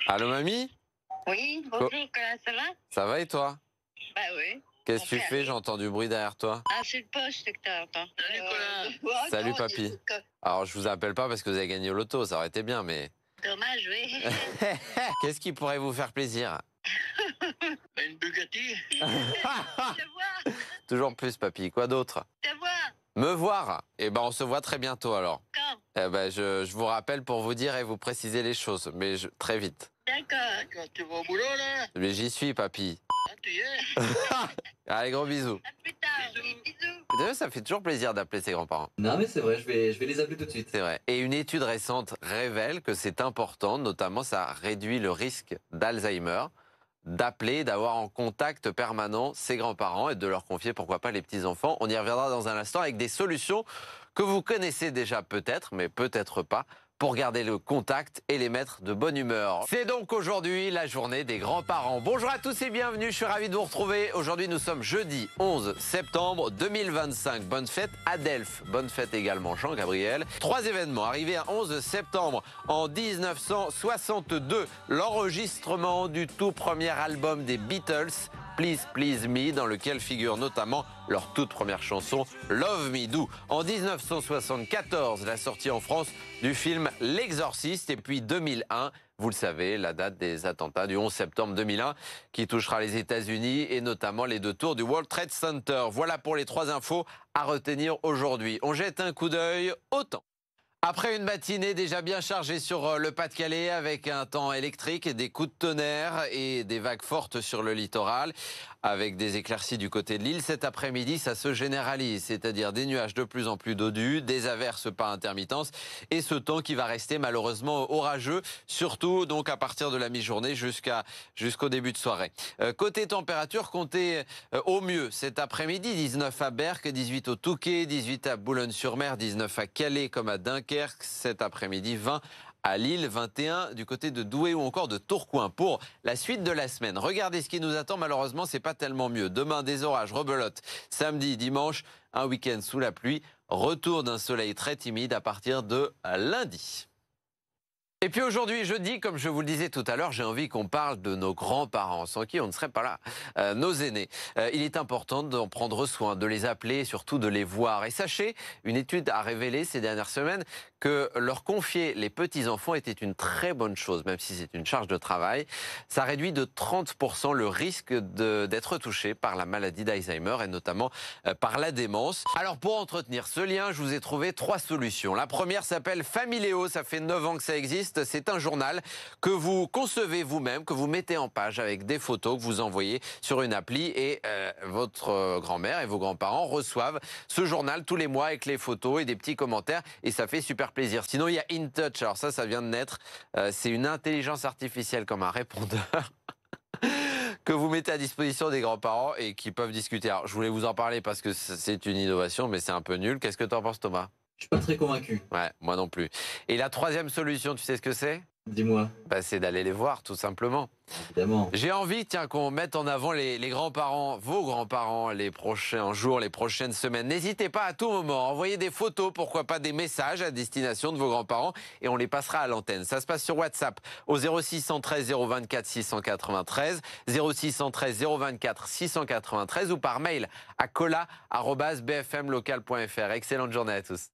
Allô mamie? Oui, bonjour, comment ça va? Ça va et toi? Bah oui, Qu'est-ce on que tu fait fais? avec. J'entends du bruit derrière toi. Ah, c'est le poste que t'entends. Salut, Colin. Salut papy. Alors je vous appelle pas parce que vous avez gagné au loto, ça aurait été bien, mais... Dommage, oui. Qu'est-ce qui pourrait vous faire plaisir? Une Bugatti. Te voir, Toujours plus papy, quoi d'autre? te voir. Me voir? Eh ben on se voit très bientôt alors. Quand? Eh ben je vous rappelle pour vous dire et vous préciser les choses, mais très vite. D'accord. Quand tu vas au boulot, là? Mais j'y suis papy. Ah, tu y es? Allez gros bisous. À plus tard. Bisous. Vous savez, ça fait toujours plaisir d'appeler ses grands-parents. Non mais c'est vrai, je vais les appeler tout de suite. C'est vrai. Et une étude récente révèle que c'est important, notamment ça réduit le risque d'Alzheimer, d'appeler, d'avoir en contact permanent ses grands-parents et de leur confier pourquoi pas les petits-enfants. On y reviendra dans un instant avec des solutions que vous connaissez déjà peut-être, mais peut-être pas, pour garder le contact et les mettre de bonne humeur. C'est donc aujourd'hui la journée des grands-parents. Bonjour à tous et bienvenue, je suis ravi de vous retrouver. Aujourd'hui nous sommes jeudi 11 septembre 2025. Bonne fête à Delphes, bonne fête également Jean-Gabriel. 3 événements arrivés à 11 septembre en 1962. L'enregistrement du tout premier album des Beatles, Please Please Me, dans lequel figure notamment leur toute première chanson Love Me Do. En 1974, la sortie en France du film L'Exorciste, et puis 2001, vous le savez, la date des attentats du 11 septembre 2001 qui touchera les États-Unis et notamment les 2 tours du World Trade Center. Voilà pour les 3 infos à retenir aujourd'hui. On jette un coup d'œil au temps. Après une matinée déjà bien chargée sur le Pas-de-Calais avec un temps électrique et des coups de tonnerre et des vagues fortes sur le littoral, avec des éclaircies du côté de l'île, cet après-midi ça se généralise, c'est-à-dire des nuages de plus en plus dodus, des averses par intermittence et ce temps qui va rester malheureusement orageux, surtout donc à partir de la mi-journée jusqu'au début de soirée. Côté température, comptez au mieux cet après-midi, 19 à Berck, 18 au Touquet, 18 à Boulogne-sur-Mer, 19 à Calais comme à Dunkerque, cet après-midi 20 à Lille, 21 du côté de Douai ou encore de Tourcoing pour la suite de la semaine. Regardez ce qui nous attend, malheureusement c'est pas tellement mieux. Demain des orages, rebelote, samedi, dimanche, un week-end sous la pluie, retour d'un soleil très timide à partir de lundi. Et puis aujourd'hui, jeudi, comme je vous le disais tout à l'heure, j'ai envie qu'on parle de nos grands-parents, sans qui on ne serait pas là, nos aînés. Il est important d'en prendre soin, de les appeler et surtout de les voir. Et sachez, une étude a révélé ces dernières semaines que leur confier les petits-enfants était une très bonne chose, même si c'est une charge de travail. Ça réduit de 30% le risque d'être touché par la maladie d'Alzheimer et notamment par la démence. Alors pour entretenir ce lien, je vous ai trouvé 3 solutions. La première s'appelle Familéo, ça fait 9 ans que ça existe. C'est un journal que vous concevez vous-même, que vous mettez en page avec des photos que vous envoyez sur une appli et votre grand-mère et vos grands-parents reçoivent ce journal tous les mois avec les photos et des petits commentaires et ça fait super plaisir. Sinon, il y a InTouch, alors ça vient de naître. C'est une intelligence artificielle comme un répondeur que vous mettez à disposition des grands-parents et qui peuvent discuter. Alors, je voulais vous en parler parce que c'est une innovation, mais c'est un peu nul. Qu'est-ce que tu en penses, Thomas? Je suis pas très convaincu. Ouais, moi non plus. Et la troisième solution, tu sais ce que c'est? Dis-moi, Bah, c'est d'aller les voir, tout simplement. évidemment. J'ai envie, tiens, qu'on mette en avant les grands-parents, vos grands-parents, les prochains jours, les prochaines semaines. N'hésitez pas à tout moment, envoyez des photos, pourquoi pas des messages à destination de vos grands-parents et on les passera à l'antenne. Ça se passe sur WhatsApp au 0613 024 693, 0613 024 693 ou par mail à cola@bfmlocal.fr. Excellente journée à tous.